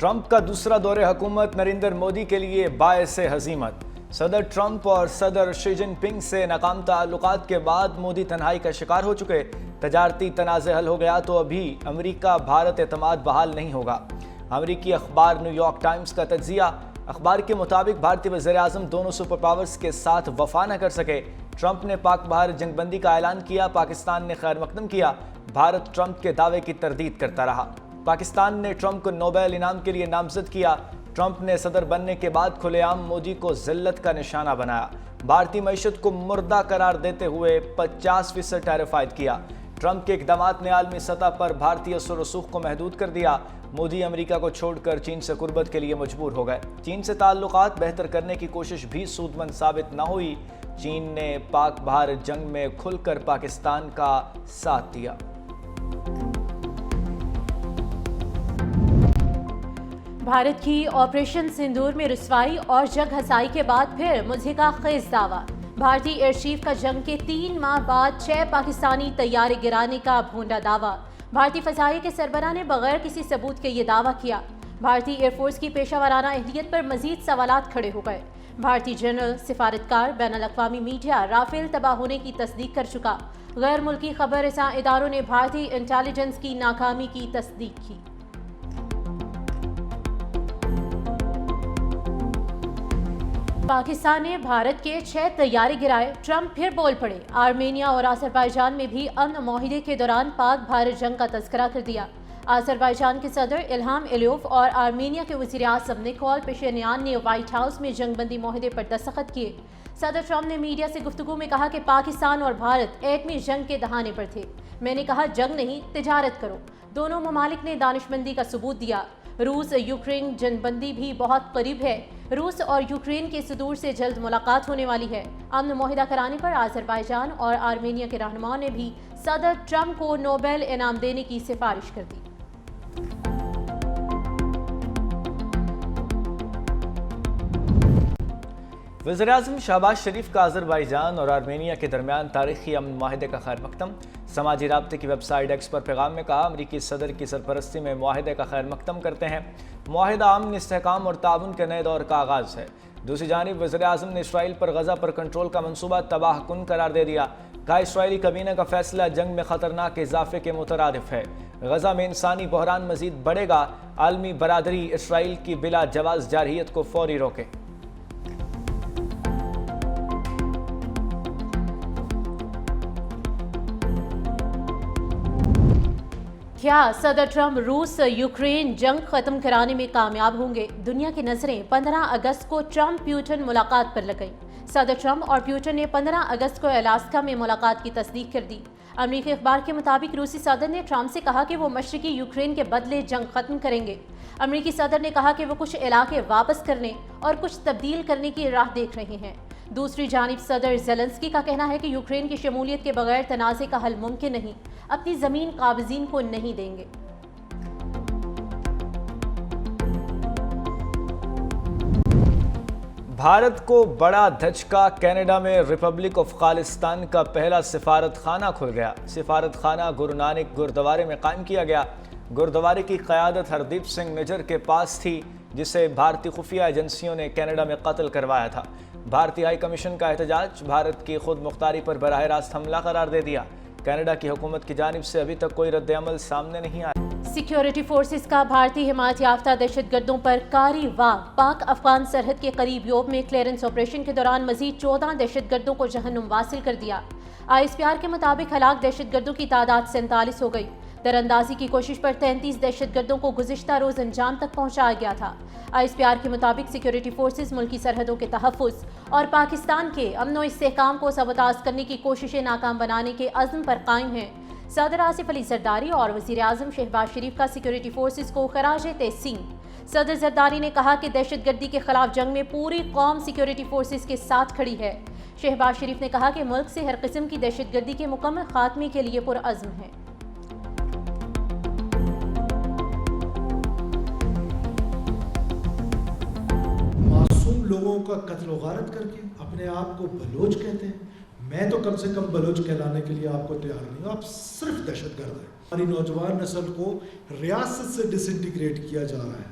Trump کا دوسرا دور حکومت نریندر مودی کے لیے باعث ہزیمت۔ صدر ٹرمپ اور صدر شی جن پنگ سے ناکام تعلقات کے بعد مودی تنہائی کا شکار ہو چکے۔ تجارتی تنازع حل ہو گیا تو ابھی امریکہ بھارت اعتماد بحال نہیں ہوگا۔ امریکی اخبار نیو یارک ٹائمز کا تجزیہ، اخبار کے مطابق بھارتی وزیر اعظم دونوں سپر پاورز کے ساتھ وفا نہ کر سکے۔ ٹرمپ نے پاک بھار جنگ بندی کا اعلان کیا، پاکستان نے خیر مقدم کیا، بھارت ٹرمپ کے دعوے کی تردید کرتا رہا۔ پاکستان نے ٹرمپ کو نوبل انعام کے لیے نامزد کیا۔ ٹرمپ نے صدر بننے کے بعد کھلے عام مودی کو ذلت کا نشانہ بنایا۔ بھارتی معیشت کو مردہ قرار دیتے ہوئے 50% ٹیرف عائد کیا۔ ٹرمپ کے اقدامات نے عالمی سطح پر بھارتی اثر و رسوخ کو محدود کر دیا۔ مودی امریکہ کو چھوڑ کر چین سے قربت کے لیے مجبور ہو گئے۔ چین سے تعلقات بہتر کرنے کی کوشش بھی سود مند ثابت نہ ہوئی۔ چین نے پاک بھار جنگ میں کھل کر پاکستان کا ساتھ دیا۔ بھارت کی آپریشن سندور میں رسوائی اور جگ ہسائی کے بعد پھر مضحکہ خیز دعویٰ۔ بھارتی ایئر چیف کا جنگ کے 3 ماہ بعد 6 پاکستانی طیارے گرانے کا بھونڈا دعویٰ۔ بھارتی فضائیہ کے سربراہ نے بغیر کسی ثبوت کے یہ دعویٰ کیا۔ بھارتی ایئر فورس کی پیشہ ورانہ اہلیت پر مزید سوالات کھڑے ہو گئے۔ بھارتی جنرل، سفارتکار، بین الاقوامی میڈیا رافیل تباہ ہونے کی تصدیق کر چکا۔ غیر ملکی خبر رساں اداروں نے بھارتی انٹیلیجنس کی ناکامی کی تصدیق کی۔ پاکستان نے بھارت کے 6 طیارے گرائے، ٹرمپ پھر بول پڑے۔ آرمینیا اور آذربائیجان میں بھی امن معاہدے کے دوران پاک بھارت جنگ کا تذکرہ کر دیا۔ آذربائیجان کے صدر الہام الیوف اور آرمینیا کے وزیر اعظم نکول پشینیان نے وائٹ ہاؤس میں جنگ بندی معاہدے پر دستخط کیے۔ صدر ٹرمپ نے میڈیا سے گفتگو میں کہا کہ پاکستان اور بھارت ایٹمی جنگ کے دہانے پر تھے۔ میں نے کہا جنگ نہیں، تجارت کرو۔ دونوں ممالک نے دانشمندی کا ثبوت دیا۔ روس یوکرین جنگ بندی بھی بہت قریب ہے۔ روس اور یوکرین کے صدور سے جلد ملاقات ہونے والی ہے۔ امن معاہدہ کرانے پر آذربائیجان اور آرمینیا کے رہنماؤں نے بھی صدر ٹرمپ کو نوبل انعام دینے کی سفارش کر دی۔ وزیر اعظم شہباز شریف کا آذربائیجان اور آرمینیا کے درمیان تاریخی امن معاہدے کا خیر مقدم۔ سماجی رابطے کی ویب سائٹ ایکس پر پیغام میں کہا، امریکی صدر کی سرپرستی میں معاہدے کا خیر مقدم کرتے ہیں۔ معاہدہ امن، استحکام اور تعاون کے نئے دور کا آغاز ہے۔ دوسری جانب وزیر اعظم نے اسرائیل پر غزہ پر کنٹرول کا منصوبہ تباہ کن قرار دے دیا۔ کہا اسرائیلی کابینہ کا فیصلہ جنگ میں خطرناک اضافے کے مترادف ہے۔ غزہ میں انسانی بحران مزید بڑھے گا۔ عالمی برادری اسرائیل کی بلا جواز جارحیت کو فوری روکے۔ کیا صدر ٹرمپ روس یوکرین جنگ ختم کرانے میں کامیاب ہوں گے؟ دنیا کی نظریں 15 اگست کو ٹرمپ پیوٹن ملاقات پر لگیں۔ صدر ٹرمپ اور پیوٹن نے 15 اگست کو الاسکا میں ملاقات کی تصدیق کر دی۔ امریکی اخبار کے مطابق روسی صدر نے ٹرمپ سے کہا کہ وہ مشرقی یوکرین کے بدلے جنگ ختم کریں گے۔ امریکی صدر نے کہا کہ وہ کچھ علاقے واپس کرنے اور کچھ تبدیل کرنے کی راہ دیکھ رہے ہیں۔ دوسری جانب صدر زیلنسکی کا کہنا ہے کہ یوکرین کی شمولیت کے بغیر تنازع کا حل ممکن نہیں، اپنی زمین قابضین کو نہیں دیں گے۔ بھارت کو بڑا دھچکا، کینیڈا میں ریپبلک آف خالصتان کا پہلا سفارت خانہ کھل گیا۔ سفارت خانہ گرو نانک گردوارے میں قائم کیا گیا۔ گردوارے کی قیادت ہردیپ سنگھ نجر کے پاس تھی، جسے بھارتی خفیہ ایجنسیوں نے کینیڈا میں قتل کروایا تھا۔ بھارتی ہائی کمیشن کا احتجاج بھارت کی خود مختاری پر براہ راست حملہ قرار دے دیا۔ کینیڈا کی حکومت کی جانب سے ابھی تک کوئی رد عمل سامنے نہیں آیا۔ سیکیورٹی فورسز کا بھارتی حمایت یافتہ دہشت گردوں پر کاری واہ۔ پاک افغان سرحد کے قریب یوب میں کلیئرنس آپریشن کے دوران مزید 14 دہشت گردوں کو جہنم واصل کر دیا۔ آئی ایس پی آر کے مطابق ہلاک دہشت گردوں کی تعداد 47 ہو گئی۔ در اندازی کی کوشش پر 33 دہشت گردوں کو گزشتہ روز انجام تک پہنچایا گیا تھا۔ آئی ایس پی آر کے مطابق سیکیورٹی فورسز ملکی سرحدوں کے تحفظ اور پاکستان کے امن و استحکام کو سبوتاژ کرنے کی کوششیں ناکام بنانے کے عزم پر قائم ہیں۔ صدر آصف علی زرداری اور وزیر اعظم شہباز شریف کا سیکیورٹی فورسز کو خراج تحسین۔ صدر زرداری نے کہا کہ دہشت گردی کے خلاف جنگ میں پوری قوم سیکیورٹی فورسز کے ساتھ کھڑی ہے۔ شہباز شریف نے کہا کہ ملک سے ہر قسم کی دہشت گردی کے مکمل خاتمے کے لیے پرعزم ہے۔ معصوم لوگوں کا قتل و غارت کر کے اپنے آپ کو بلوچ کہتے ہیں۔ میں تو کم سے کم بلوچ کہلانے کے لیے آپ کو تیار نہیں ہوں، آپ صرف دہشت گرد ہیں۔ ہماری نوجوان نسل کو ریاست سے ڈس انٹیگریٹ کیا جا رہا ہے۔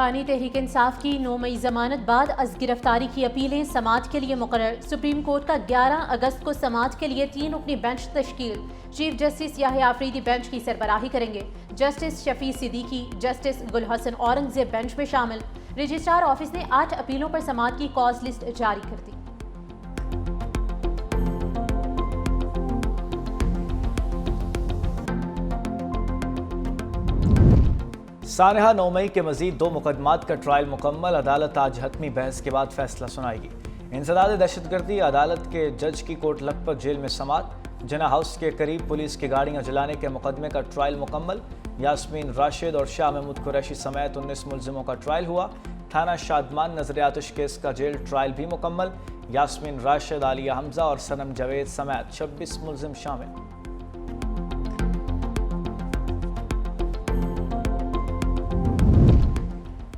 بانی تحریک انصاف کی 9 مئی ضمانت بعد از گرفتاری کی اپیلیں سماعت کے لیے مقرر۔ سپریم کورٹ کا 11 اگست کو سماعت کے لیے 3 رکنی بینچ تشکیل۔ چیف جسٹس یحییٰ آفریدی بینچ کی سربراہی کریں گے۔ جسٹس شفیع صدیقی، جسٹس گل حسن اورنگزیب بینچ میں شامل۔ رجسٹرار آفس نے 8 اپیلوں پر سماعت کی کاز لسٹ جاری کر دی۔ سانحہ 9 مئی کے مزید 2 مقدمات کا ٹرائل مکمل۔ عدالت آج حتمی بحث کے بعد فیصلہ سنائے گی۔ انسداد دہشت گردی، عدالت کے جج کی کوٹ لکھپت جیل میں سماعت۔ جناح ہاؤس کے قریب پولیس کی گاڑیاں جلانے کے مقدمے کا ٹرائل مکمل۔ یاسمین راشد اور شاہ محمود قریشی سمیت 19 ملزموں کا ٹرائل ہوا۔ تھانہ شادمان نظر آتش کیس کا جیل ٹرائل بھی مکمل۔ یاسمین راشد، عالیہ حمزہ اور صنم جاوید سمیت 26 ملزم شامل۔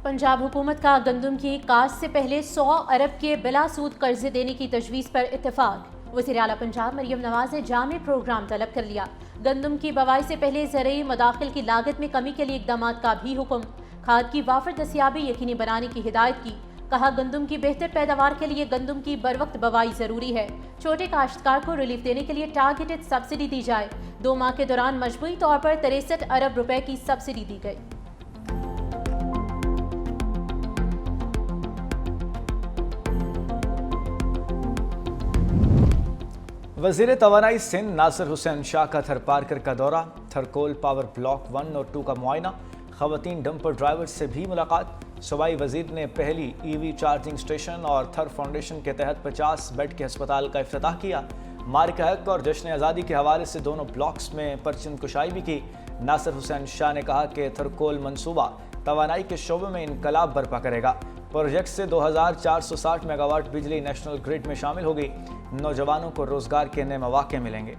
پنجاب حکومت کا گندم کی کاشت سے پہلے 100 ارب کے بلا سود قرضے دینے کی تجویز پر اتفاق۔ وزیر اعلیٰ پنجاب مریم نواز نے جامع پروگرام طلب کر لیا۔ گندم کی بوائی سے پہلے زرعی مداخل کی لاگت میں کمی کے لیے اقدامات کا بھی حکم۔ کھاد کی وافر دستیابی یقینی بنانے کی ہدایت کی۔ کہا گندم کی بہتر پیداوار کے لیے گندم کی بروقت بوائی ضروری ہے۔ چھوٹے کاشتکار کو ریلیف دینے کے لیے ٹارگیٹڈ سبسڈی دی جائے۔ 2 ماہ کے دوران مجموعی طور پر 63 ارب روپے کی سبسڈی دی گئی۔ وزیر توانائی سندھ ناصر حسین شاہ کا تھر پارکر کا دورہ۔ تھرکول پاور بلاک 1 اور 2 کا معائنہ۔ خواتین ڈمپر ڈرائیور سے بھی ملاقات۔ صوبائی وزیر نے پہلی ای وی چارجنگ اسٹیشن اور تھر فاؤنڈیشن کے تحت 50 بیڈ کے ہسپتال کا افتتاح کیا۔ مارکہ حق اور جشن آزادی کے حوالے سے دونوں بلاکس میں پرچم کشائی بھی کی۔ ناصر حسین شاہ نے کہا کہ تھرکول منصوبہ توانائی کے شعبے میں انقلاب برپا کرے گا۔ پروجیکٹ سے 2460 میگا واٹ بجلی نیشنل گریڈ میں شامل ہوگی۔ نوجوانوں کو روزگار کے نئے مواقع ملیں گے۔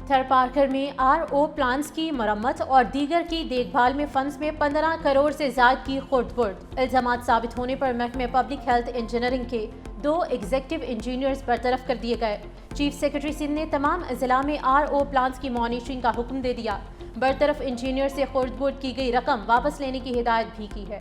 تھر پارکر میں RO پلانٹس کی مرمت اور دیگر کی دیکھ بھال میں فنڈز میں 15 کروڑ سے زائد کی خرد برد۔ الزامات ثابت ہونے پر محکمہ پبلک ہیلتھ انجینئرنگ کے 2 ایگزیکٹو انجینئرز برطرف کر دیے گئے۔ چیف سیکرٹری سندھ نے تمام اضلاع میں RO پلانٹس کی مانیٹرنگ کا حکم دے دیا۔ برطرف انجینئر سے خرد برد کی گئی رقم واپس لینے کی ہدایت بھی کی ہے۔